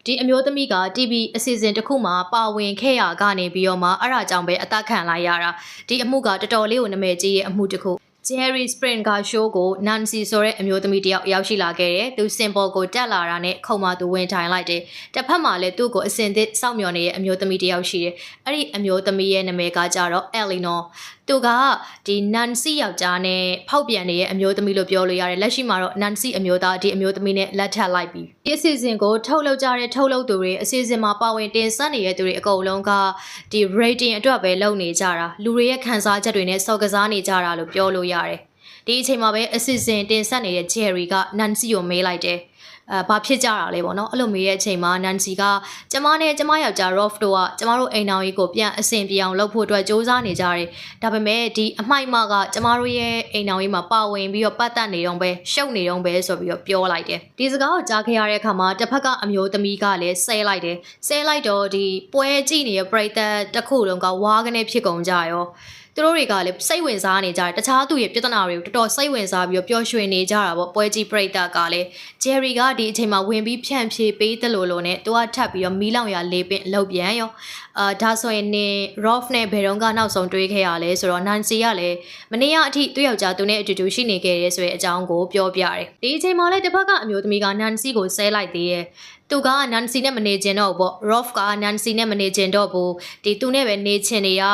ဒီအမျိုးသမီးက TV အစီအစဉ်တစ်ခုမှာပါဝင်ခဲ့ရကနေပြီးတော့မှအဲ့ဒါကြောင့်ပဲအသက်ခံလိုက်ရတာဒီအမှုကတော်တော်လေးကိုနာမည်ကြီးရဲ့အမှုတစ်ခုJerry Springer show ကို Nancy ဆိုတဲ့အမျိုးသမီးတယောက်ရောက်ရှိလာခဲ့တယ်။သူ symbol ကိုတက်လာတာနဲ့ခုံမသူဝင်ထိုင်လိုက်တယ်။တစ်ဖက်မှာလည်းသူ့ကိုအစင်သစ်စောင့်မျှော်နေတဲ့အမျိုးသမီးတယောက်ရှိတယ်။အဲ့ဒီအမျိုးသမီးရဲ့နာမည်ကကြတော့ Eleanor ။သူကဒီ Nancy ယောက်ျားနဲ့ဖောက်ပြန်နေတဲ့အမျိုးသမီးလို့ပြောလို့ရတယ်။လက်ရှိမှာတော့ Nancy အမျိုးသားဒီအမျိုးသမီးနဲ့လက်ထပ်လိုက်ပြီ။ဒီအစီအစဉ်ကိုထုတ်လုပ်ကြတဲ့ထုတ်လုပ်သူတွေအစီအစဉ်မှာပါဝင်တင်ဆက်နေတဲ့သူတွေအကုန်လုံးကဒီ rating အတွက်ပဲလုပ်နေကြတာ။လူတွေရဲ့ခံစားချက်တွေနဲ့စော်ကစားနေကြတာလို့ပြောလို့ရတယ်။ဒီအချိန်မှာပဲအစစ်စင်တင်ဆက်နေတဲ့ Jerry က Nancy ကိုမေးလိုက်တယ်။ဘာဖြစ်ကြတာလဲပေါ့နော်အဲ့လိုမေးတဲ့အချိန်မှာ Nancy ကကျမနဲ့ကျမယောက်ျား Rolf တို့ကကျမတို့အိမ်တော်ကြီးကိုပြန်အဆင်ပြေအောင်လုပ်ဖို့အတွက်စ조사နေကြတယ်။ဒါပေမဲ့ဒီအမိုက်မကကျမတို့ရဲ့အိမ်တော်ကြီးမှာပါဝင်ပြီးတော့ပတ်သက်နေတော့ပဲရှုပ်နေတော့ပဲဆိုပြီးတော့ပြောလိုက်တယ်။ဒီစကားကိုကြားခဲ့ရတဲ့အခါမှာတစ်ဖက်ကအမျိုးသမီးကလည်းဆဲလိုက်တယ်။ဆဲလိုက်တော့ဒီပွဲကြည့်နေတဲ့ပရိသတ်တစ်ခုလုံးကဝါးကနေဖြစ်ကုန်ကြရောသူတို့တွေကလည်းစိတ်ဝင်စားနေကြတယ်တခြားသူရဲ့ပြဿနာတွေကိုတော်တော်စိတ်ဝင်စားပြီးတော့ပျော်ရွှင်နေကြတာပေါ့ပွဲကြီးပရိသတ်ကလည်း Jerry ကဒီအချိန်မှာဝင်ပြီးဖြန့်ဖြေပေးတယ်လို့နဲ့သူကထပ်ပြီးတော့မီးလောင်ရလေးပင်လှုပ်ပြန်ရောဒါဆိုရင်နေ Rolf နဲ့ဘယ်တော့ကနောက်ဆုံးတွေးခဲ့ရလဲဆိုတော့ Nancy ကလည်းမနေ့ကအထိသူ့ယောက်ျားသူနဲ့အတူတူရှိနေခဲ့ရဲဆိုတဲ့အကြောင်းကိုပြောပြတယ်ဒီအချိန်မှာလည်းတစ်ဖက်ကအမျိုးသမီးက Nancy ကိုဆဲလိုက်သေးရဲ့သူက Nancy နဲ့မနေချင်တော့ဘူးပေါ့ Rolf က Nancy နဲ့မနေချင်တော့ဘူးဒီသူနဲ့ပဲနေချင်နေရ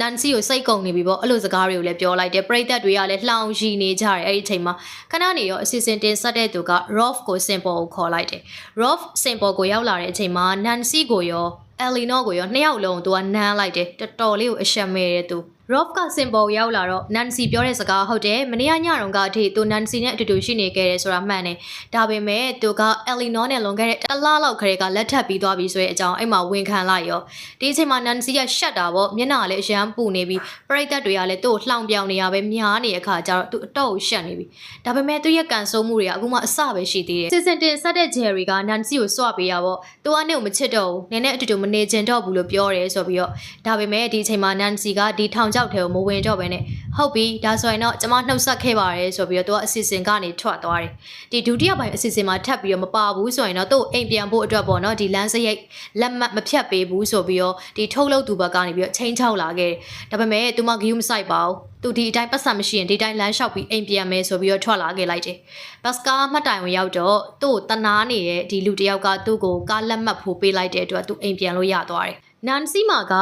Nancy ကိုစိတ်ကုန်နေပြီပေါ့အဲ့လိုစကားတွေကိုလည်းပြောလိုက်တယ်ပရိသတ်တွေကလည်းလှောင်ရှိနေကြတယ်အဲ့ဒီအချိန်မှာခဏနေရောအစီအစဉ်တင်ဆက်တဲ့သူက Rolf ကို symbol ကိုခေါ်လိုက်တယ် Rolf symbol ကိုရောက်လာတဲ့အချိန်မှာ Nancy ကိုရော Eleanor ကိုရောနှစ်ယောက်လုံးသူကနမ်းလိုက်တယ်တော်တော်လေးကိုအရှက်မဲတယ်သူ Rolf က symbol ရောက်လာတော့ Nancy ပြောတဲ့စကားဟုတ်တယ်မနေ့ကညတုန်းကအထိသူ Nancy နဲ့အတူတူရှိနေခဲ့တယ်ဆိုတာမှန်တယ်ဒါပေမဲ့သူက Eleanor နဲ့လွန်ခဲ့တဲ့တစ်လလောက်ခရဲကလက်ထပ်ပြီးသွားပြီဆိုတဲ့အကြောင်းအဲ့မှာဝန်ခံလိုက်ရောဒီအချိန်မှာ Nancy ကရှက်တာပေါ့မျက်နှာလည်းအရန်ပူနေပြီးပရိသတ်တွေကလည်းသူ့ကိုလှောင်ပြောင်နေရပဲများနေတဲ့အခါကျတော့သူအတော့ရှက်နေပြီဒါပေမဲ့သူရဲ့ကန်ဆိုးမှုတွေကအခုမှအစပဲရှိသေးတယ်စီစဉ်တင်ဆက်တဲ့ Jerry က Nancy ကိုစွပေးရပေါ့သူကနေကိုမချစ်တော့ဘူးနည်းနည်းအတူတူမနေချင်တော့ဘူးလို့ပြောတယ်ဆိုပြီးတော့ဒါပေမဲ့ဒီအချိန်မှာ Nancy ကဒီထောင်ချောက်ထဲကိုမဝင်တော့ပဲနဲ့ဟုတ်ပြီဒါဆိုရင်တော့ကျမနှုတ်ဆက်ခဲ့ပါတယ်ဆိုပြီးတော့သူကအစီအစဉ်ကနေထွက်သွားတယ်ဒီဒုတိယပိုင်းအစီအစဉ်မှာထပ်ပြီးတော့မပါဘူးဆိုရင်တော့သူ့အိမ်ပြန်ဖို့အတွက်ပေါ့နော်ဒီလမ်းစရိတ်လက်မှတ်မဖြတ်ပေးဘူးဆိုပြီးတော့ဒီထုတ်လုပ်သူဘက်ကနေပြီးတော့ချိန်ချောက်လာခဲ့တယ်ဒါပေမဲ့သူမဂယူးမဆိုင်ပါဘူးသူဒီအတိုင်းပတ်စံမရှိရင်ဒီတိုင်းလမ်းလျှောက်ပြီးအိမ်ပြန်မယ်ဆိုပြီးတော့ထွက်လာခဲ့လိုက်တယ်ဘတ်စကားမှတ်တိုင်ဝင်ရောက်တော့သူ့ကိုတနာနေတဲ့ဒီလူတယောက်ကသူ့ကိုကားလက်မှတ်ဖို့ပေးလိုက်တဲ့အတွက်သူအိမ်ပြန်လို့ရသွားတယ်Nancy မှာက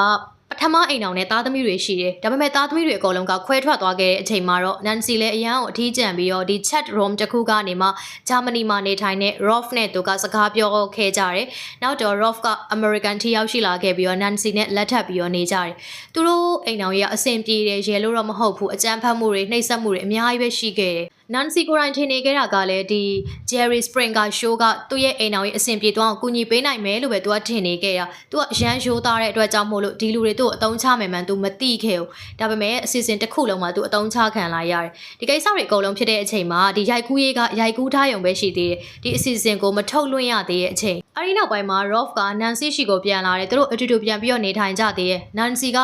ပထမအိမ်အောင်နဲ့သားသမီးတွေရှိတယ်ဒါပေမဲ့သားသမီးတွေအကုန်လုံးကခွဲထွက်သွားခဲ့တဲ့အချိန်မှာတော့ Nancy လည်းအရန်ကိုအထီးကျန်ပြီးတော့ဒီ chat room တစ်ခုကနေမှဂျာမနီမှာနေထိုင်တဲ့ Rolf နဲ့သူကစကားပြောခဲ့ကြတယ်နောက်တော့ Rolf က American ထိရောက်ရှိလာခဲ့ပြီးတော့ Nancy နဲ့လက်ထပ်ပြီးတော့နေကြတယ်သူတို့အိမ်အောင်ရဲ့အဆင်ပြေတယ်ရဲလို့တော့မဟုတ်ဘူးအကြမ်းဖက်မှုတွေနှိပ်စက်မှုတွေအများကြီးပဲရှိခဲ့တယ်Nancy ကိုယ်တိုင်ထင်နေခဲ့တာကလည်းဒီ Jerry Springer show ကသူ့ရဲ့အိမ်အောင်ရဲ့အဆင်ပြေသွားအောင်ကူညီပေးနိုင်မယ်လို့ပဲသူကထင်နေခဲ့ရသူကရန်ရိုးသားတဲ့အတွက်ကြောင့်မို့လို့ဒီလူတွေသူ့အတုံးချမယ်မှန်သူမသိခဲ့ဘူးဒါပေမဲ့အစီအစဉ်တစ်ခုလုံးမှာသူအတုံးချခံလာရတယ်ဒီကိစ္စတွေအကုန်လုံးဖြစ်တဲ့အချိန်မှာဒီရိုက်ကူးရေးကရိုက်ကူးထားရုံပဲရှိသေးတယ်ဒီအစီအစဉ်ကိုမထုတ်လွှင့်ရသေးတဲ့အချိန်အဲဒီနောက်ပိုင်းမှာ Rolf က Nancy ရှိကိုပြန်လာတယ်သူတို့အတူတူပြန်ပြီးတော့နေထိုင်ကြသေးတယ် Nancy က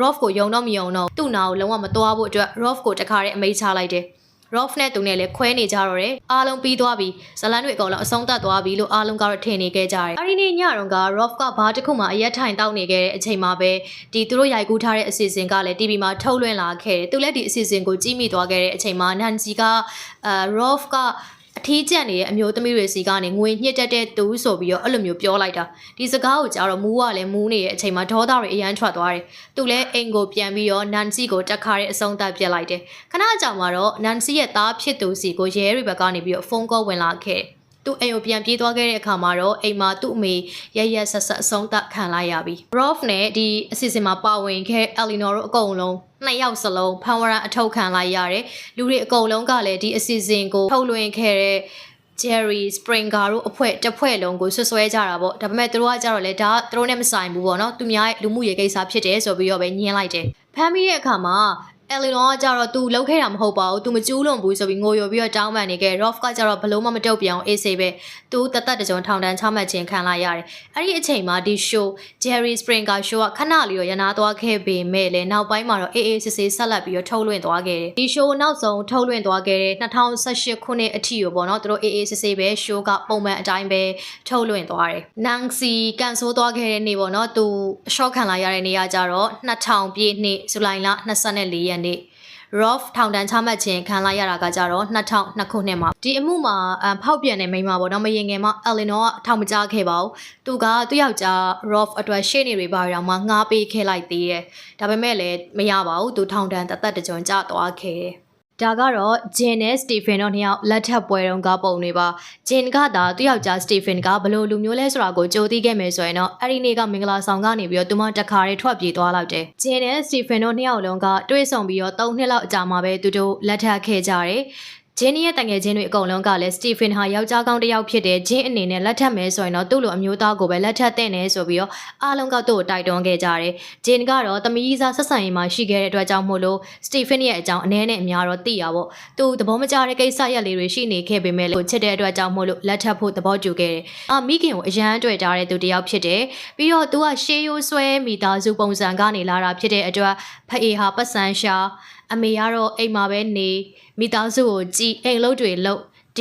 Rolf ကိုယုံတော့မယုံတော့သူ့နာကိုလုံးဝမသွားဖို့အတွက် Rolf ကိုတခါတည်းအမိန့်ချလိုက်တယ်Rolf နဲ့သူနဲ့လည်းခွဲနေကြတော့တယ်အားလုံးပြီးသွားပြီဇလန်တွေအကုန်လုံးအဆုံးသတ်သွားပြီလို့အားလုံးကတော့ထင်နေခဲ့ကြတယ်အဲဒီနေ့ညတုန်းက Rolf ကဘာတစ်ခုမှအရက်ထိုင်တောက်နေခဲ့တဲ့အချိန်မှာပဲဒီသူတို့ရိုက်ကူးထားတဲ့အစီအစဉ်ကလည်း TV မှာထုတ်လွှင့်လာခဲ့တယ်သူလည်းဒီအစီအစဉ်ကိုကြည့်မိသွားခဲ့တဲ့အချိန်မှာ Nancy ကRolf ကအထီးကျန်နေတဲ့အမျိုးသမီးတွေစီကနေငွေညှစ်တက်တဲ့သူဆိုပြီးတော့အဲ့လိုမျိုးပြောလိုက်တာဒီစကားကိုကြားတော့မူးကလည်းမူးနေတဲ့အချိန်မှာဒေါသတွေအရန်ထွက်သွားတယ်သူလည်းအိမ်ကိုပြန်ပြီးတော့ Nancy ကိုတက်ခါတဲ့အဆုံးသတ်ပြစ်လိုက်တယ်ခဏအကြာမှာတော့ Nancy ရဲ့သားဖြစ်သူစီကိုရဲတွေဘက်ကနေပြီးတော့ဖုန်းကောဝင်လာခဲ့သူအိမ်ကိုပြန်ပြေးသွားခဲ့တဲ့အခါမှာတော့အိမ်မှာသူ့အမေရရဆက်ဆက်အဆုံးသတ်ခံလိုက်ရပြီ Rolf နဲ့ဒီအစီအစဉ်မှာပါဝင်ခဲ့ Eleanor တို့အကုန်လုံးနှစ်ယောက်စလုံးဖန်ဝရန်အထောက်ခံလိုက်ရတယ်လူတွေအကုန်လုံးကလည်းဒီအစီအစဉ်ကိုထုတ်လွှင့်ခဲ့တဲ့Jerry Springer တို့အဖွဲ့တစ်ဖွဲ့လုံးကိုဆွဆွဲကြတာပေါ့ဒါပေမဲ့သူတို့ကကြတော့လေဒါသူတို့နဲ့မဆိုင်ဘူးပေါ့နော်သူများရဲ့လူမှုရေးကိစ္စဖြစ်တယ်ဆိုပြီးတော့ပဲညှင်းလိုက်တယ်ဖမ်းပြီးတဲ့အခါမှာ Eleanor ကကြတော့ तू လောက်ခဲ့တာမဟုတ်ပါဘူး तू မကျူးလွန်ဘူးဆိုပြီးငိုယိုပြီးတော့တောင်းပန်နေခဲ့ Rolf ကကြတော့ဘလို့မှမတုတ်ပြန်အောင်အေးဆေးပဲ तू တသက်တကြုံထောင်တန်းချမှတ်ခြင်းခံလိုက်ရတယ်အဲ့ဒီအချိန်မှာဒီ show Jerry Springer show ကခဏလေးတော့ရနာသွားခဲ့ပေမဲ့လည်းနောက်ပိုင်းမှာတော့အေးအေးဆေးဆေးဆက်လက်ပြီးတော့ထုတ်လွှင့်သွားခဲ့တယ်ဒီ show နောက်ဆုံးထုတ်လွှင့်သွားခဲ့တဲ့2018ခုနှစ်အထိကိုပေါ့နော်သူတို့အေးအေးဆေးဆေးပဲ show ကပုံမှန်အတိုင်းပဲထုတ်လွှင့်သွားတယ် Nancy ကန်ဆိုးသွားခဲ့တဲ့နေ့ပေါ့နော် သူအရှော့ခံလိုက်ရတဲ့နေ့ကကြတော့2000ပြည့်နှစ်ဇူလိုင်လ24ရက်နေ့Rolf ထောင်တန်းချမှတ်ခြင်းခံလိုက်ရတာကကြတော့2002ခုနှစ်မှာဒီအမှုမှာဖောက်ပြန်တဲ့မိန်းမပေါ့နော်မရင်ငယ်မှာ Eleanor ကထောင်မကြားခဲ့ပါဘူးသူကသူ့ယောက်ျား Rolf အတွက်ရှေ့နေတွေပါတော့မှငှားပေးခဲ့လိုက်သေးတယ်ဒါပေမဲ့လည်းမရပါဘူးသူထောင်တန်းတသက်တကြုံကျသွားခဲ့တယ်ဒါကတော့ Jin နဲ့ Stephen တို့နှစ်ယောက်လက်ထပ်ပွဲတုန်းကပုံတွေပါ Jin ကသာသူ့ယောက်ျား Stephen ကဘလို့လူမျိုးလဲဆိုတာကိုကြိုသိခဲ့မယ်ဆိုရင်တော့အဲ့ဒီနေ့ကမင်္ဂလာဆောင်ကနေပြီးတော့သူမတခါတည်းထွက်ပြေးသွားလောက်တယ် Jin နဲ့ Stephen တို့နှစ်ယောက်လုံးကတွေ့ဆုံပြီးတော့3နှစ်လောက်အကြာမှာပဲသူတို့လက်ထပ်ခဲ့ကြတယ်ဂျင်းရဲ့တငယ်ချင်းတွေအကုန်လုံးကလည်းစတီဖင်ဟာယောက်ျားကောင်းတစ်ယောက်ဖြစ်တဲ့ဂျင်းအနေနဲ့လက်ထပ်မယ်ဆိုရင်တော့သူ့လိုအမျိုးသားကိုပဲလက်ထပ်တဲ့နေဆိုပြီးတော့အားလုံးကသူ့ကိုတိုက်တွန်းခဲ့ကြတယ်ဂျင်းကတော့သမီးစားဆက်ဆံရေးမှာရှိခဲ့တဲ့အတွက်ကြောင့်မို့လို့စတီဖင်ရဲ့အကြောင်းအနည်းနဲ့အများတော့သိရပါသူသဘောမကျတဲ့ကိစ္စရက်လေးတွေရှိနေခဲ့ပေမဲ့လို့ချစ်တဲ့အတွက်ကြောင့်မို့လို့လက်ထပ်ဖို့သဘောတူခဲ့တယ်မိခင်ကိုအရန်တွေ့ကြတဲ့သူတစ်ယောက်ဖြစ်တယ်ပြီးတော့သူကရှေးရိုးဆွဲမိသားစုပုံစံကနေလာတာဖြစ်တဲ့အတွက်ဖအေဟာပတ်စံရှာအမေကတော့အိမ်မှာပဲနေမိသားစုကိုကြည်အိမ်လုံးတွေလုံးဒ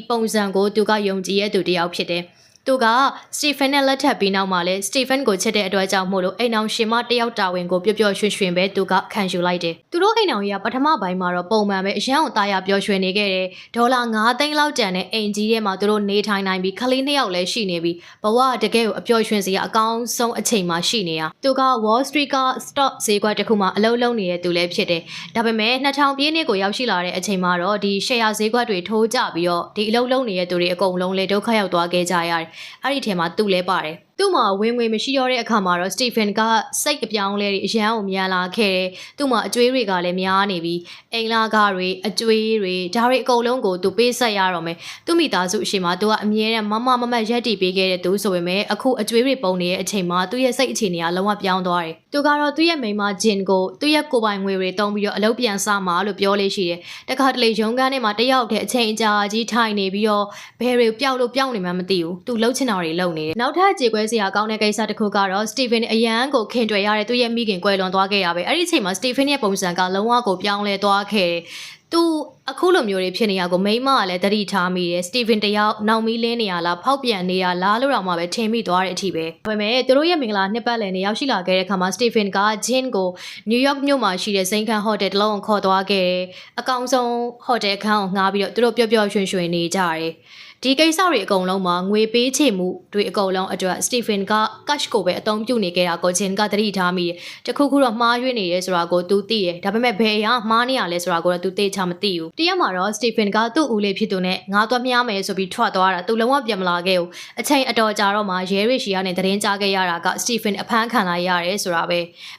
ီပုံစံကိုသူကယုံကြည်ရဲ့သူတယောက်ဖြစ်တယ်သူကစတီဖန်နဲ့လက်ထပ်ပြီးနောက်မှာလဲစတီဖန်ကိုချစ်တဲ့အတွက်ကြောင့်မို့လို့အိမ်အောင်ရှင်မတယောက်တာဝန်ကိုပျော်ပျော်ရွှင်ရွှင်ပဲသူကခံယူလိုက်တယ်သူတို့အိမ်အောင်ကြီးကပထမပိုင်းမှာတော့ပုံမှန်ပဲအရန်ကိုတာယာပျော်ရွှင်နေခဲ့တယ်ဒေါ်လာ9သိန်းလောက်တန်တဲ့အိမ်ကြီးထဲမှာသူတို့နေထိုင်နိုင်ပြီးခလေး2ယောက်လည်းရှိနေပြီးဘဝတကယ်ကိုအပျော်ရွှင်စရာအကောင်းဆုံးအချိန်မှာရှိနေတာသူက Wall Street က stock ဈေးကွက်တစ်ခုမှာအလုပ်လုပ်နေတဲ့သူလည်းဖြစ်တယ်ဒါပေမဲ့2000ပြည့်နှစ်ကိုရောက်ရှိလာတဲ့အချိန်မှာတော့ဒီ share ဈေးကွက်တွေထိုးကျပြီးတော့ဒီအလုပ်လုပ်နေတဲ့သူတွေအကုန်လုံးလေဒုက္ခရောက်သွားခဲ့ကြရတယ်အဲ့ဒီထဲမှာသူ့လဲပါတယ်သူ့မှာဝင်ငွေမရှိတော့တဲ့အခါမှာတော့စတီဖန်ကစိတ်အပြောင်းလဲတွေအရန်ကိုမြန်လာခဲ့တယ်။သူ့မှာအကျွေးတွေကလည်းများနေပြီးအိမ်လာကားတွေအကျွေးတွေဒါတွေအကုန်လုံးကိုသူပေးဆက်ရတော့မယ်။သူ့မိသားစုအရှိမသူကအမြဲတမ်းမမတ်ရက်တည်ပေးခဲ့တဲ့သူဆိုပေမဲ့အခုအကျွေးတွေပုံနေတဲ့အချိန်မှာသူ့ရဲ့စိတ်အခြေအနေကလုံးဝပြောင်းသွားတယ်။သူကတော့သူ့ရဲ့မိန်းမဂျင်ကိုသူ့ရဲ့ကိုယ်ပိုင်ငွေတွေတုံးပြီးတော့အလုပ်ပြန်စမှာလို့ပြောလေးရှိတယ်။တခါတလေရုံးခန်းထဲမှာတယောက်တည်းအချိန်အကြာကြီးထိုင်နေပြီးတော့ဘယ်တွေပျောက်လို့ပြောင်းနေမှမသိဘူး။သူလှုပ်ချင်တာတွေလုပ်နေတယ်။နောက်ထပ်ကြေကွဲစရာကောင်းတဲ့ကိစ္စတစ်ခုကတော့ Stephen အရန်ကိုခင်တွေ့ရတဲ့သူ့ရဲ့မိခင်ကွယ်လွန်သွားခဲ့ရပဲအဲ့ဒီအချိန်မှာ Stephen ရဲ့ပုံစံကလုံးဝကိုပြောင်းလဲသွားခဲ့တယ်သူအခုလိုမျိုးတွေဖြစ်နေရကိုမိမကလည်းတတိထားမိတယ် Stephen တယောက်နောက်မီးလင်းနေရလားဖောက်ပြန်နေရလားလို့တော့မှပဲထင်မိသွားတဲ့အထိပဲဒါပေမဲ့သူတို့ရဲ့မင်္ဂလာနှစ်ပတ်လည်နေရောက်ရှိလာခဲ့တဲ့အခါမှာ Stephen က Jin ကို New York မြို့မှာရှိတဲ့စိန်ခံဟိုတယ်တစ်လုံးကိုခေါ်သွားခဲ့တယ်အကောင်ဆုံးဟိုတယ်ခန်းကိုငှားပြီးတော့သူတို့ပျော်ပျော်ရွှင်ရွှင်နေကြတယ်ဒီကိစ္စတွေအကုန်လုံးမှာငွေပေးချေမှုတွေအကုန်လုံးအတွက် Stephen က cash ကိုပဲအသုံးပြုနေခဲ့တာကို Jin ကသတိထားမိတယ်တခုခုတော့မှားယွင်းနေရဲဆိုတာကိုသူသိတယ်ဒါပေမဲ့ဘယ်အရာမှားနေရလဲဆိုတာကိုတော့သူသိချမသိဘူးတရက်မှာတော့ Stephen ကသူ့ဦးလေးဖြစ်သူနဲ့ငါသွားမြားမယ်ဆိုပြီးထွက်သွားတာသူလုံးဝပြန်မလာခဲ့ဘူးအချိန်အတော်ကြာတော့မှရဲရရှိကနေသတင်းကြားခဲ့ရတာက Stephen အဖမ်းခံလိုက်ရတယ်ဆိုတာပ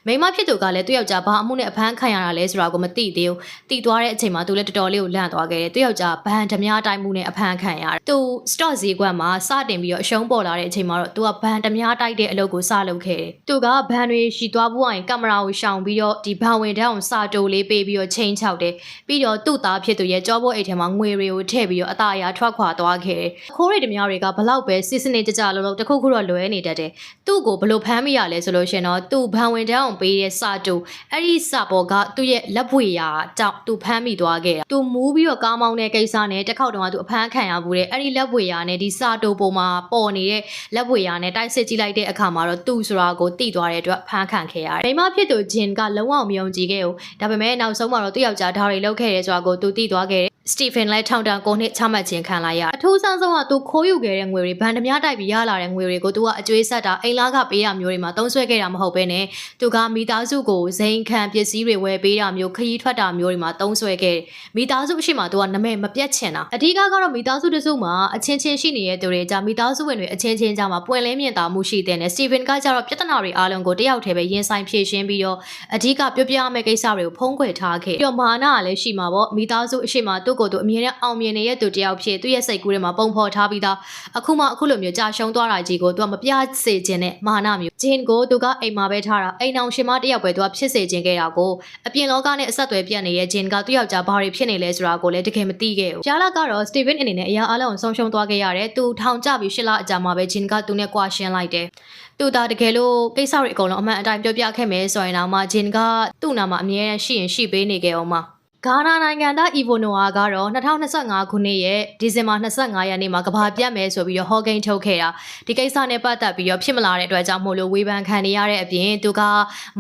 ဲမိမဖြစ်သူကလည်းသူ့ယောက်ျားဘာအမှုနဲ့အဖမ်းခံရတာလဲဆိုတာကိုမသိသေးဘူးသိသွားတဲ့အချိန်မှာသူလည်းတော်တော်လေးကိုလန့်သွားခဲ့တယ်သူ့ယောက်ျားဗန်ဓမြတိုင်းမှုနဲ့အဖမ်းခံရတယ်သူ stock ဈေးကွက်မှာစတင်ပြီးတော့အရှုံးပေါ်လာတဲ့အချိန်မှာတော့သူကဘန်ဓမြတိုက်တဲ့အလုပ်ကိုစလုပ်ခဲ့တယ်သူကဘန်တွေရှိသွားဖို့ရင်ကင်မရာကိုရှောင်ပြီးတော့ဒီဘန်ဝင်တန်းအောင်စာတိုလေးပေးပြီးတော့ချိန်ချောက်တယ်ပြီးတော့သူ့သားဖြစ်သူရဲ့ကြောပေါ်အိတ်ထဲမှာငွေတွေကိုထည့်ပြီးတော့အသားအရာထွက်ခွာသွားခဲ့တယ်ခိုးရိတ်ဓမြတွေကဘလောက်ပဲစစ်စနစ်ကြကြလုံးလုံးတခုခုတော့လွဲနေတတ်တယ်သူ့ကိုဘလို့ဖမ်းမိရလဲဆိုလို့ရှင်တော့သူ့ဘန်ဝင်တန်းအောင်ပေးတဲ့စာတိုအဲ့ဒီစာပေါ်ကသူ့ရဲ့လက်ပွေရာကြောင့်သူဖမ်းမိသွားခဲ့တာသူမူးပြီးတော့ကားမောင်းတဲ့ကိစ္စနဲ့တစ်ခေါက်တုန်းကသူအဖမ်းခံရဘူးတဲ့အဲ့ဒီလက်ပွေရာနဲ့ဒီစာတိုပေါ်မှာပေါ်နေတဲ့လက်ပွေရာနဲ့တိုက်စစ်ကြည့်လိုက်တဲ့အခါမှာတော့သူ့ဆိုတာကိုသိသွားတဲ့အတွက်ဖမ်းခံခဲ့ရတယ်မိမဖြစ်သူဂျင်ကလုံးဝမယုံကြည်ခဲ့ဘူးဒါပေမဲ့နောက်ဆုံးမှာတော့သူ့ယောက်ျားဓာတ်တွေလောက်ခဲ့တယ်ဆိုတာကိုသူသိသွားခဲ့တယ်စတီဖန်လည်းထောင်တန်းကိုနှစ်ချမှတ်ခြင်းခံလိုက်ရအထူးဆန်းဆုံးကသူခိုးယူခဲ့တဲ့ငွေတွေဗန်ဓမြတိုက်ပြီးရလာတဲ့ငွေတွေကိုသူကအကျွေးဆက်တာအိမ်လာကပေးရမျိုးတွေမှာသုံးဆွဲခဲ့တာမဟုတ်ဘဲနဲ့သူကမိသားစုကိုဇိမ်ခံပစ္စည်းတွေဝယ်ပေးတာမျိုးခရီးထွက်တာမျိုးတွေမှာသုံးဆွဲခဲ့မိသားစုအရှိမသူကနမဲမပြတ်ချင်တာအဓိကကတော့မိသားစုတစုမှာအချင်းချင်းရှိနေတဲ့သူတွေကြမိသားစုဝင်တွေအချင်းချင်းကြားမှာပွင့်လင်းမြင်သာမှုရှိတဲ့နဲ့စတီဖန်ကကြတော့ပြဿနာတွေအားလုံးကိုတယောက်တည်းပဲရင်ဆိုင်ဖြေရှင်းပြီးတော့အဓိကပြောပြရမယ့်ကိစ္စတွေကိုဖုံးကွယ်ထားခဲ့ပြီးတော့မာနကလည်းရှိမှာပေါ့မိသားစုအရှိမသူ ကိုသူအမြဲတမ်းအောင်မြင်နေတဲ့သူတယောက်ဖြစ်သူ့ရဲ့စိတ်ကူးထဲမှာပုံဖော်ထားပြီးသားအခုမှအခုလိုမျိုးကြာရှုံးသွားတာကြီးကိုသူကမပြစေခြင်းနဲ့မာနမျိုးဂျင်ကိုသူကအိမ်မှာပဲထားတာအိမ်အောင်ရှင်မတယောက်ပဲသူကဖြစ်စေခြင်းခဲ့တာကိုအပြင်လောကနဲ့အဆက်အသွယ်ပြတ်နေတဲ့ဂျင်ကသူ့ယောက်ျားဘာတွေဖြစ်နေလဲဆိုတာကိုလည်းတကယ်မသိခဲ့ဘူး။ရလာကတော့စတီဗင်အနေနဲ့အရာအလုံးဆုံးရှုံးသွားခဲ့ရတယ်။သူထောင်ကျပြီး8လအကြာမှာပဲဂျင်ကသူနဲ့ကွာရှင်းလိုက်တယ်။သူဒါတကယ်လို့ကိစ္စတွေအကုန်လုံးအမှန်အတိုင်းပြောပြခဲ့မယ်ဆိုရင်တော့မှဂျင်ကသူ့နာမှာအမြဲရှိရင်ရှိပေးနေခဲ့အောင်မှာဂါနာနိုင်ငံသားအီဗိုနိုအာကတော့2025ခုနှစ်ရဲ့ဒီဇင်ဘာ25ရက်နေ့မှာကဘာပြတ်မယ်ဆိုပြီးတော့ဟောကိန်းထုတ်ခဲ့တာဒီကိစ္စနဲ့ပတ်သက်ပြီးတော့ဖြစ်မလာတဲ့အတွက်ကြောင့်မို့လို့ဝေဖန်ခံနေရတဲ့အပြင်သူက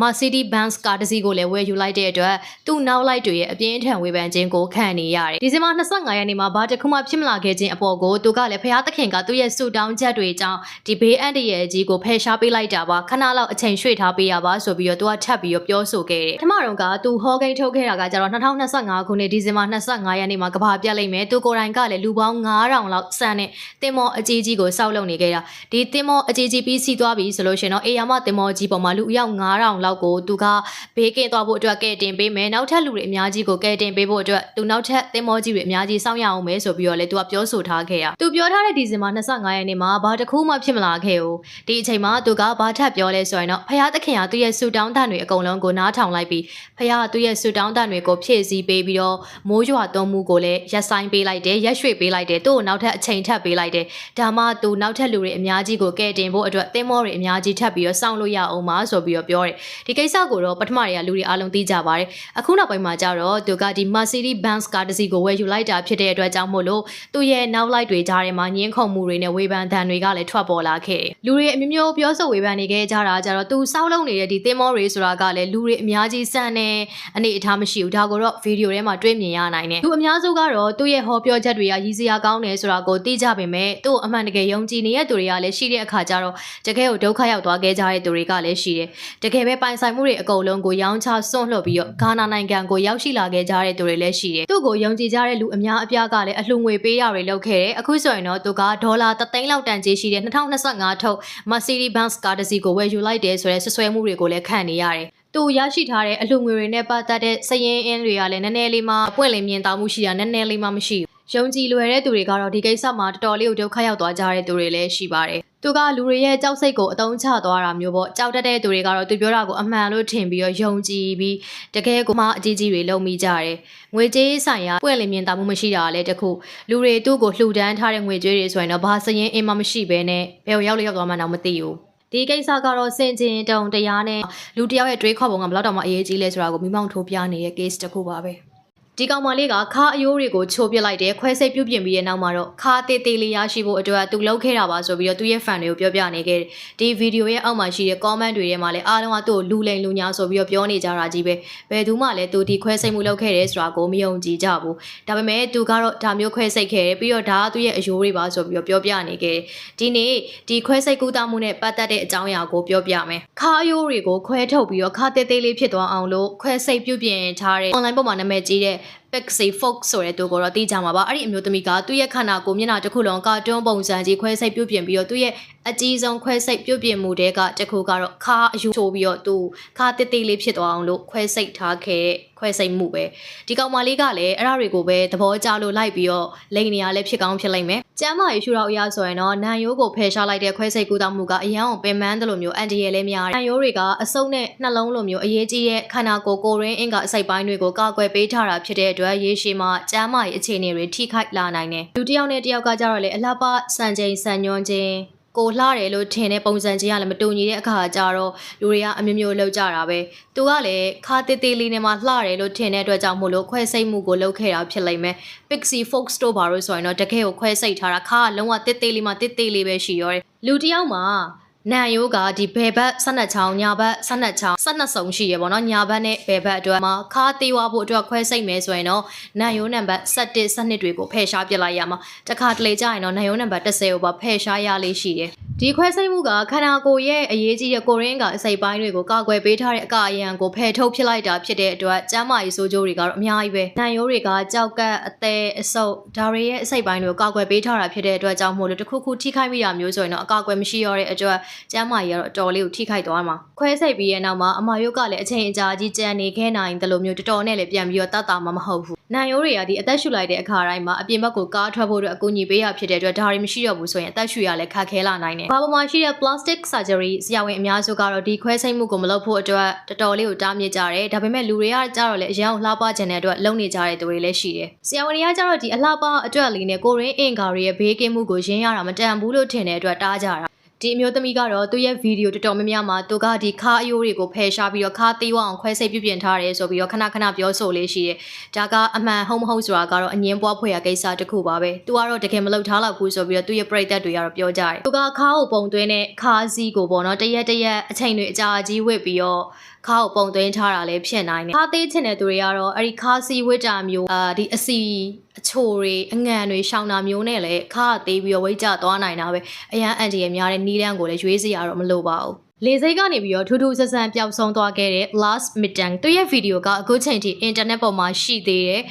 Mercedes-Benz ကားတစ်စီးကိုလည်းဝယ်ယူလိုက်တဲ့အတွက်သူ့နောက်လိုက်တွေရဲ့အပြင်းထန်ဝေဖန်ခြင်းကိုခံနေရတယ်ဒီဇင်ဘာ25ရက်နေ့မှာဘာတစ်ခုမှဖြစ်မလာခဲ့ခြင်းအပေါ်ကိုသူကလည်းဖျားသခင်ကသူ့ရဲ့ဆူတောင်းချက်တွေကြောင့်ဒီဘေးအန္တရာယ်ကြီးကိုဖယ်ရှားပေးလိုက်တာပါခဏလောက်အချိန်ရွှေ့ထားပေးရပါဆိုပြီးတော့သူကထပ်ပြီးတော့ပြောဆိုခဲ့တယ်ပထမတော့ကသူဟောကိန်းထုတ်ခဲ့တာကကျတော့2025ခုနှစ်ဒီဇင်ဘာ25ရက်နေ့မှာကဘာပြတ်လိုက်မယ်သူကိုယ်တိုင်ကလည်းလူပေါင်း9000လောက်စံနဲ့တင်မောအကြီးကြီးကိုစောက်လုပ်နေခဲ့တာဒီတင်မောအကြီးကြီးပြီးစီးသွားပြီဆိုလို့ရှင်တော့အေယာမတင်မောကြီးပေါ်မှာလူအယောက်9000လောက်ကိုသူကဘေးကင်းသွားဖို့အတွက်ကဲတင်ပေးမယ်နောက်ထပ်လူတွေအများကြီးကိုကဲတင်ပေးဖို့အတွက်သူနောက်ထပ်တင်မောကြီးတွေအများကြီးစောင့်ရအောင်မယ်ဆိုပြီးတော့လေသူကပြောဆိုထားခဲ့တာသူပြောထားတဲ့ဒီဇင်ဘာ25ရက်နေ့မှာဘာတစ်ခုမှဖြစ်မလာခဲ့ဘူးဒီအချိန်မှာသူကဘာထပ်ပြောလဲဆိုရင်တော့ဖခင်သခင်ကသူ့ရဲ့ဆူတောင်းတန်တွေအကုန်လုံးကိုနားထောင်လိုက်ပြီးဖခင်ကသူ့ရဲ့ဆူတောင်းတန်တွေကိုဖြည့်ဆည်းပေးပြီးတော့မိုးရွာသွန်းမှုကိုလည်းရက်ဆိုင်ပေးလိုက်တယ်ရက်ရွှေ့ပေးလိုက်တယ်သူ့ကိုနောက်ထပ်အချိန်ထပ်ပေးလိုက်တယ်ဒါမှသူနောက်ထပ်လူတွေအများကြီးကိုကဲတင်ဖို့အတွက်သင်းမောတွေအများကြီးထပ်ပြီးတော့စောင့်လို့ရအောင်ပါဆိုပြီးတော့ပြောတယ်ဒီကိစ္စကိုတော့ပထမတွေကလူတွေအားလုံးသိကြပါတယ်အခုနောက်ပိုင်းမှာကျတော့သူကဒီ Mercedes-Benz ကားတစ်စီးကိုဝယ်ယူလိုက်တာဖြစ်တဲ့အတွက်ကြောင့်မို့လို့သူ့ရဲ့နောက်လိုက်တွေကြားထဲမှာညှင်းခုန်မှုတွေနဲ့ဝေဖန်သံတွေကလည်းထွက်ပေါ်လာခဲ့တယ်လူတွေအမျိုးမျိုးပြောဆိုဝေဖန်နေခဲ့ကြတာကျတော့သူစောင့်လုံးနေတဲ့ဒီသင်းမောတွေဆိုတာကလည်းလူတွေအများကြီးစံနေအနေအထားမရှိဘူးဒါကိုတော့ဗီဒီယိုထဲမှာတွေ့မြင်ရနိုင်တယ်သူအများစုကတော့သူ့ရဲ့ဟောပြောချက်တွေကရည်စရာကောင်းတယ်ဆိုတာကိုသိကြပေမဲ့သူ့အမှန်တကယ်ယုံကြည်နေတဲ့သူတွေကလည်းရှိတဲ့အခါကျတော့တကယ်ကိုဒုက္ခရောက်သွားခဲ့ကြတဲ့သူတွေကလည်းရှိတယ်တကယ်ပဲပိုင်ဆိုင်မှုတွေအကုန်လုံးကိုရောင်းချစွန့်လွှတ်ပြီးတော့ဂါနာနိုင်ငံကိုရောက်ရှိလာခဲ့ကြတဲ့သူတွေလည်းရှိတယ်သူ့ကိုယုံကြည်ကြတဲ့လူအများအပြားကလည်းအလှူငွေပေးရတွေလုပ်ခဲ့တယ်အခုဆိုရင်တော့သူကဒေါ်လာ3သိန်းလောက်တန်ကြေးရှိတဲ့2025ထုတ် Mercedes-Benz ကားတစ်စီးကိုဝယ်ယူလိုက်တယ်ဆိုတဲ့ဆွဆွဲမှုတွေကိုလည်းခံနေရတယ်သူရရှိထားတဲ့အလှူငွေတွေနဲ့ပတ်သက်တဲ့စည်ရင်းအင်းတွေကလည်းနည်းနည်းလေးမှပွင့်လင်းမြင်သာမှုရှိတာနည်းနည်းလေးမှမရှိဘူးယုံကြည်လွယ်တဲ့သူတွေကတော့ဒီကိစ္စမှာတော်တော်လေးကိုဒုက္ခရောက်သွားကြတဲ့သူတွေလည်းရှိပါတယ်သူကလူတွေရဲ့ကြောက်စိတ်ကိုအတုံးချသွားတာမျိုးပေါ့ကြောက်တတ်တဲ့သူတွေကတော့သူပြောတာကိုအမှန်လို့ထင်ပြီးတော့ယုံကြည်ပြီးတကယ်ကိုမှအကြီးကြီးတွေလုံမိကြတယ်ငွေကြေးဆိုင်ရာပွင့်လင်းမြင်သာမှုမရှိတာလည်းတခုလူတွေသူ့ကိုလှူဒန်းထားတဲ့ငွေကြေးတွေဆိုရင်တော့ဘာစရင်အင်းမှမရှိဘဲနဲ့ဘယ်ကိုရောက်ရောက်သွားမှတော့မသိဘူးဒီကိစ္စကတော့စင်ကျင်တုံတရားနဲ့လူတယောက်ရဲ့တွေးခေါ်ပုံကဘယ်လောက်တောင်မှအရေးကြီးလဲဆိုတာကိုမိမောင်းထိုးပြနေတဲ့ case တစ်ခုပါပဲဒီကောင်မလေးကခါအယိုးတွေကိုချိုးပစ်လိုက်တယ်ခွဲစိတ်ပြုတ်ပြင်ပြီးတဲ့နောက်မှာတော့ခါတေးသေးလေးရရှိဖို့အတွက်သူလှုပ်ခဲ့တာပါဆိုပြီးတော့သူ့ရဲ့ fan တွေကိုပြောပြနေခဲ့တယ်ဒီဗီဒီယိုရဲ့အောက်မှာရှိတဲ့ comment တွေထဲမှာလည်းအားလုံးကသူ့ကိုလူလိန်လူညာဆိုပြီးတော့ပြောနေကြတာကြီးပဲဘယ်သူမှလည်းသူဒီခွဲစိတ်မှုလုပ်ခဲ့တယ်ဆိုတာကိုမယုံကြည်ကြဘူးဒါပေမဲ့သူကတော့ဒါမျိုးခွဲစိတ်ခဲ့တယ်ပြီးတော့ဒါကသူ့ရဲ့အယိုးတွေပါဆိုပြီးတော့ပြောပြနေခဲ့တယ်ဒီနေ့ဒီခွဲစိတ်ကူးတာမှုနဲ့ပတ်သက်တဲ့အကြောင်းအရာကိုပြောပြမယ်ခါအယိုးတွေကိုခွဲထုတ်ပြီးတော့ခါတေးသေးလေးဖြစ်သွားအောင်လို့ခွဲစိတ်ပြုတ်ပြင်ထားတဲ့ online ပေါ်မှာနာမည်ကြီးတဲ့Pixie Fox ဆိုတဲ့သူကိုတော့သိကြမှာပါအဲ့ဒီအမျိုးသမီးကသူ့ရဲ့ခန္ဓာကိုယ်မျက်နှာတစ်ခုလုံးကာတွန်းပုံစံကြီးခွဲစိတ်ပြုတ်ပြင်ပြီးတော့သူ့ရဲ့အကြီးဆုံးခွဲစိတ်ပြုတ်ပြင်မှုတွေကတစ်ခုကတော့ခါအယူချိုးပြီးတော့သူခါတိတ်တိတ်လေးဖြစ်သွားအောင်လို့ခွဲစိတ်ထားခဲ့ခွဲစိတ်မှုပဲဒီကောင်မလေးကလည်းအဲ့ဒါတွေကိုပဲသဘောကျလို့လိုက်ပြီးတော့လိန်နေရလဲဖြစ်ကောင်းဖြစ်လိမ့်မယ်ကျမ်းမာရေးရှုထောင့်အရာဆိုရင်တော့နံရိုးကိုဖယ်ရှားလိုက်တဲ့ခွဲစိတ်ကူးတောက်မှုကအရန်ကိုပင်ပန်းတယ်လို့မျိုးအန်တီရဲလဲများတယ်နံရိုးတွေကအစုံနဲ့နှလုံးလိုမျိုးအရေးကြီးတဲ့ခန္ဓာကိုယ်ကိုရင်းအင်ကအစိတ်ပိုင်းတွေကိုကာကွယ်ပေးထားတာဖြစ်တဲ့အတွက်ရေရှည်မှာကျမ်းမာရေးအခြေအနေတွေထိခိုက်လာနိုင်တယ်လူတစ်ယောက်နဲ့တစ်ယောက်ကကြတော့လေအလှပစံချိန်စံညွှန်းခြင်းကိုလှတယ်လို့ထင်တဲ့ပုံစံချင်းကလည်းမတူညီတဲ့အခါကျတော့လူတွေကအမျိုးမျိုးလောက်ကြတာပဲသူကလည်းခါတေးသေးလေးနဲ့မှလှတယ်လို့ထင်တဲ့အတွက်ကြောင့်မို့လို့ခွဲစိတ်မှုကိုလုပ်ခဲ့တာဖြစ်လိမ့်မယ် Pixie Fox တို့ဘာလို့ဆိုရင်တော့တကယ်ကိုခွဲစိတ်ထားတာခါကလုံးဝတေးသေးလေးမှတေးသေးလေးပဲရှိရောတယ်လူတစ်ယောက်မှာနံရိုးကဒီဘယ်ဘက်12ချောင်းညာဘက်12ချောင်း12စုံရှိရပေါ့နော်ညာဘက်နဲ့ဘယ်ဘက်အတွက်မှာခါသေးဝဖို့အတွက်ခွဲစိတ်မယ်ဆိုရင်တော့နံရိုးနံပါတ်17 12တွေကိုဖယ်ရှားပြလိုက်ရမှာတခါတလေကြာရင်တော့နံရိုးနံပါတ်10ကိုပါဖယ်ရှားရလေးရှိတယ်ဒီခွဲစိတ်မှုကခန္ဓာကိုယ်ရဲ့အရေးကြီးတဲ့ကိုရင်းကအစိတ်ပိုင်းတွေကိုကာကွယ်ပေးထားတဲ့အကာအယံကိုဖယ်ထုတ်ဖြစ်လိုက်တာဖြစ်တဲ့အတွက်ကျန်းမာရေးဆိုးကျိုးတွေကတော့အများကြီးပဲနံရိုးတွေကကြောက်ကပ်အသေးအဆုပ်ဒါတွေရဲ့အစိတ်ပိုင်းတွေကိုကာကွယ်ပေးထားတာဖြစ်တဲ့အတွက်ကြောင့်မို့လို့တစ်ခုခုထိခိုက်မိတာမျိုးဆိုရင်တော့အကာအကွယ်မရှိရတဲ့အတွက် ကျမ်းမာရေးကတော့အတော်လေးကိုထိခိုက်သွားမှာခွဲစိတ်ပြီးရဲ့နောက်မှာအမယုတ်ကလည်းအချိန်အကြာကြီးကြံနေခဲ့နိုင်တယ်လို့မျိုးတော်တော်နဲ့လည်းပြန်ပြီးတော့တတ်တာမှမဟုတ်ဘူးနိုင်ရိုးတွေကဒီအသက်ရှူလိုက်တဲ့အခါတိုင်းမှာအပြင်ဘက်ကိုကားထွက်ဖို့အတွက်အကူအညီပေးရဖြစ်တဲ့အတွက်ဒါတွေမရှိတော့ဘူးဆိုရင်အသက်ရှူရလည်းခက်ခဲလာနိုင်တယ်။ဘာပေါ်မှာရှိတဲ့ plastic surgery ဆရာဝန်အများစုကတော့ဒီခွဲစိတ်မှုကိုမလုပ်ဖို့အတွက်တော်တော်လေးကိုတားမြစ်ကြတယ်။ဒါပေမဲ့လူတွေကကြတော့လည်းအရန်လှပခြင်းတဲ့အတွက်လုံနေကြတဲ့သူတွေလည်းရှိတယ်။ဆရာဝန်တွေကကြတော့ဒီအလှပအတွက်လေးနဲ့ကိုရင်းအင်္ဂါတွေရဲ့ဘေးကင်းမှုကိုရင်းရတာမတန်ဘူးလို့ထင်တဲ့အတွက်တားကြတာဒီအမျိုးသမီးကတော့သူ့ရဲ့ဗီဒီယိုတော်တော်များများမှာသူကဒီခါအယိုးတွေကိုဖယ်ရှားပြီးတော့ခါသေးဝအောင်ခွဲစိတ်ပြုပြင်ထားတယ်ဆိုပြီးတော့ခဏပြောဆိုလေးရှိတယ်။ဒါကအမှန်ဟုတ်မဟုတ်ဆိုတာကတော့အငင်းပွားဖွယ်ရကိစ္စတစ်ခုပါပဲ။သူကတော့တကယ်မလုပ်ထားတော့ဘူးဆိုပြီးတော့သူ့ရဲ့ပရိသတ်တွေကတော့ပြောကြတယ်။သူကခါကိုပုံသွင်းတဲ့ခါစီးကိုပေါ့နော်တရက်အချိန်တွေအကြာကြီးဝစ်ပြီးတော့ခါကိုပုံသွင်းထားတာလည်းဖြစ်နိုင်တယ်။ခါသေးချင်တဲ့သူတွေကတော့အဲ့ဒီခါစီဝစ်တာမျိုးဒီအစီအချိုတွေအငံတွေရှောင်းတာမျိုးနဲ့လည်းခါသေးပြီးတော့ဝိတ်ကျသွားနိုင်တာပဲအရန်အန်တီရဲ့များတဲ့နီးလန်းကိုလည်းရွေးစရာတော့မလိုပါဘူးလေစိတ်ကနေပြီးတော့ထူးထူးဆန်းဆန်းပျောက်ဆုံးသွားခဲ့တဲ့ last midterm သူရဲ့ဗီဒီယိုကအခုချိန်ထိ internet ပေါ်မှာရှိသေးတယ်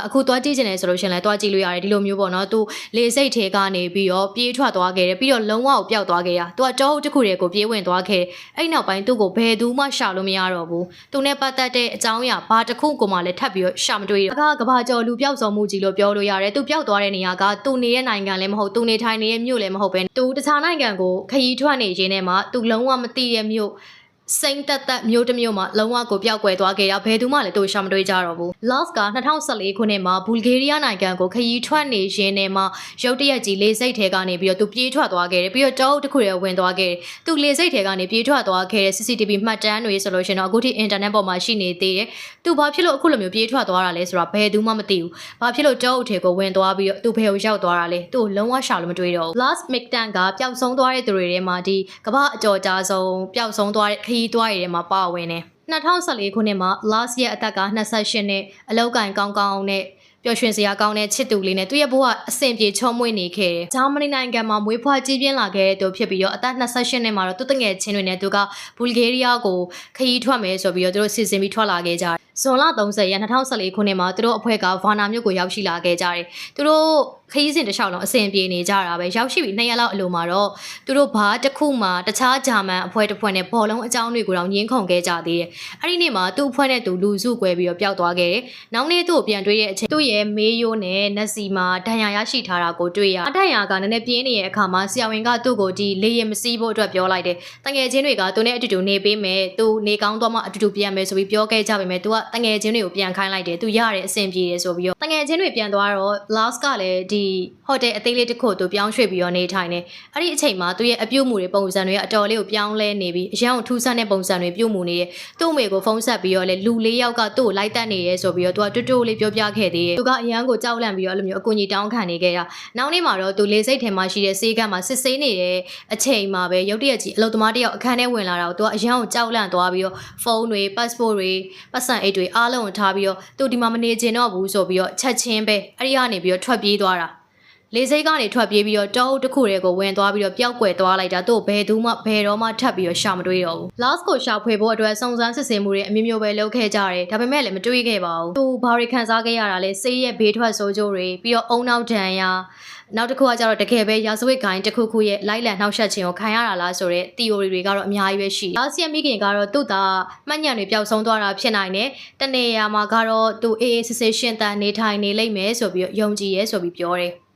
အခုသွားကြည့်ချင်တယ်ဆိုလို့ရှင်လည်းသွားကြည့်လို့ရတယ်ဒီလိုမျိုးပေါ့နော်သူလေစိတ်ထဲကနေပြီးတော့ပြေးထွက်သွားခဲ့တယ်ပြီးတော့လုံးဝကိုပျောက်သွားခဲ့တာသူကကြောဟုတ်တစ်ခုတည်းကိုပြေးဝင်သွားခဲ့အဲ့နောက်ပိုင်းသူ့ကိုဘယ်သူမှရှာလို့မရတော့ဘူးသူနဲ့ပတ်သက်တဲ့အကြောင်းအရာဘာတစ်ခုကိုမှလည်းထပ်ပြီးတော့ရှာမတွေ့တော့ကဘာကျော်လူပျောက်ဆုံးမှုကြီးလို့ပြောလို့ရတယ်သူပျောက်သွားတဲ့နေရာကသူနေတဲ့နိုင်ငံလည်းမဟုတ်သူနေထိုင်နေတဲ့မြို့လည်းမဟုတ်ပဲသူတခြားနိုင်ငံကိုခရီးထွက်နေရင်းနဲ့မှသူလုံးဝမသိတဲ့မြို့စိမ့်သက်မျိုးတစ်မျိုးမှာလုံးဝကိုပျောက်ကွယ်သွားခဲ့ရဘယ်သူမှလည်းတို့ရှာမတွေ့ကြတော့ဘူး Lost က2014ခုနှစ်မှာဘူလ်ဂေးရီးယားနိုင်ငံကိုခရီးထွက်နေရင်းနဲ့မှရုတ်တရက်ကြီးလေစိတ်ထဲကနေပြီးတော့သူပြေးထွက်သွားခဲ့တယ်ပြီးတော့တောအုပ်တစ်ခုတည်းဝင်သွားခဲ့တယ်သူလေစိတ်ထဲကနေပြေးထွက်သွားခဲ့တဲ့ CCTV မှတ်တမ်းတွေဆိုလို့ရှိရင်တော့အခုထိ internet ပေါ်မှာရှိနေသေးတယ်သူဘာဖြစ်လို့အခုလိုမျိုးပြေးထွက်သွားတာလဲဆိုတာဘယ်သူမှမသိဘူးဘာဖြစ်လို့တောအုပ်ထဲကိုဝင်သွားပြီးတော့သူဘယ်ကိုရောက်သွားတာလဲသူ့လုံးဝရှာလို့မတွေ့တော့ဘူး Last Midterm ကပျောက်ဆုံးသွားတဲ့သူတွေထဲမှာဒီကမ္ဘာအကြော်ကြားဆုံးပျောက်ဆုံးသွားတဲ့ခရီးသွားရတဲ့မှာပါဝင်တယ်2014ခုနှစ်မှာ last ရဲ့အသက်က28နှစ်အလောက်ကင်ကောင်းနဲ့ပျော်ရွှင်စရာကောင်းတဲ့ချစ်သူလေးနဲ့သူ့ရဲ့ဘဝအဆင်ပြေချုံမွေ့နေခဲ့တယ်။ဂျာမနီနိုင်ငံမှာမွေးဖွားကြီးပြင်းလာခဲ့တဲ့သူဖြစ်ပြီးတော့အသက်28နှစ်မှာတော့သူ့တငယ်ချင်းတွေနဲ့သူကဘူလ်ဂေးရီးယားကိုခရီးထွက်မယ်ဆိုပြီးတော့သူတို့စီစဉ်ပြီးထွက်လာခဲ့ကြတယ်။ဇွန်လ30ရက်2014ခုနှစ်မှာသူတို့အဖွဲ့ကဗာနာမြို့ကိုရောက်ရှိလာခဲ့ကြတယ်။သူတို့ခရီးစဉ်တစ်လျှောက်လုံးအဆင်ပြေနေကြတာပဲရောက်ရှိပြီး2ရက်လောက်အလိုမှာတော့သူတို့ဘာတစ်ခုမှတခြားဂျာမန်အဖွဲ့တစ်ဖွဲ့နဲ့ဘောလုံးအကြောင်းတွေကိုတော့ညှင်းခုန်ခဲ့ကြသေးတယ်။အဲ့ဒီနေ့မှာသူ့အဖွဲ့နဲ့သူလူစုကွဲပြီးတော့ပျောက်သွားခဲ့တယ်။နောက်နေ့သူ့ကိုပြန်တွေ့တဲ့အချိန်သူ့ရဲ့မေးရိုးနဲ့နက်စီမှာဒဏ်ရာရရှိထားတာကိုတွေ့ရ။ဒဏ်ရာကနည်းနည်းပြင်းနေတဲ့အခါမှာဆရာဝန်ကသူ့ကိုဒီလေရင်မစီးဖို့အတွက်ပြောလိုက်တယ်။တငယ်ချင်းတွေကသူနဲ့အတူတူနေပေးမယ်။သူနေကောင်းသွားမှအတူတူပြန်မယ်ဆိုပြီးပြောခဲ့ကြပေမဲ့သူကတငယ်ချင်းတွေကိုပြန်ခိုင်းလိုက်တယ်။သူရတဲ့အဆင်ပြေတယ်ဆိုပြီးတော့တငယ်ချင်းတွေပြန်သွားတော့ last ကလည်းဒီဟိုတယ်အသေးလေးတစ်ခုသူပြောင်းရွှေ့ပြီးတော့နေထိုင်နေအဲ့ဒီအချိန်မှာသူရဲ့အပြုတ်မှုတွေပုံစံတွေကအတော်လေးကိုပြောင်းလဲနေပြီးအရန်ကိုထူးဆန်းတဲ့ပုံစံတွေပြုတ်မှုနေတယ်သူ့အမေကိုဖုန်းဆက်ပြီးတော့လေလူ၄ယောက်ကသူ့ကိုလိုက်တက်နေရဲဆိုပြီးတော့သူကတူလေးပြောပြခဲ့သေးတယ်သူကအရန်ကိုကြောက်လန့်ပြီးတော့အဲ့လိုမျိုးအကူအညီတောင်းခံနေခဲ့တာနောက်နေ့မှာတော့သူလေစိတ်ထဲမှာရှိတဲ့ဆေးကမ်းမှာစစ်ဆေးနေတဲ့အချိန်မှာပဲရုတ်တရက်ကြီးအလုပ်သမားတယောက်အခန်းထဲဝင်လာတာကိုသူကအရန်ကိုကြောက်လန့်သွားပြီးတော့ဖုန်းတွေ passport တွေပတ်စံအိတ်တွေအားလုံးကိုထားပြီးတော့သူဒီမှာမနေချင်တော့ဘူးဆိုပြီးတော့ချက်ချင်းပဲအဲ့ဒီကနေပြီးတော့ထွက်ပြေးသွားတာလေစိတ်ကနေထွက်ပြေးပြီးတော့တောအုပ်တစ်ခုတည်းကိုဝင်သွားပြီးတော့ပျောက်ကွယ်သွားလိုက်တာသူ့ဘယ်သူမှဘယ်တော့မှထပ်ပြီးတော့ရှာမတွေ့တော့ဘူး last ကိုရှာဖွေဖို့အတွက်စုံစမ်းစစ်ဆေးမှုတွေအမျိုးမျိုးပဲလုပ်ခဲ့ကြတယ်ဒါပေမဲ့လည်းမတွေ့ခဲ့ပါဘူးသူဘာတွေခံစားခဲ့ရတာလဲဆေးရဲ့ဘေးထွက်ဆိုးကျိုးတွေပြီးတော့အုံနောက်ဒဏ်ရာနောက်တစ်ခုကကျတော့တကယ်ပဲရာဇဝတ်ဂိုင်းတစ်ခုခုရဲ့လိုက်လံနှောက်ယှက်ခြင်းကိုခံရတာလားဆိုတဲ့ theory တွေကတော့အများကြီးပဲရှိတယ်။အာဆီယံမိခင်ကတော့သူ့သားမှတ်ညံတွေပျောက်ဆုံးသွားတာဖြစ်နိုင်တယ်။တနေရာမှာကတော့သူအေးအေးဆေးဆေးရှင်းတန်နေထိုင်နေလိမ့်မယ်ဆိုပြီးယုံကြည်ရဲဆိုပြီးပြောတယ်။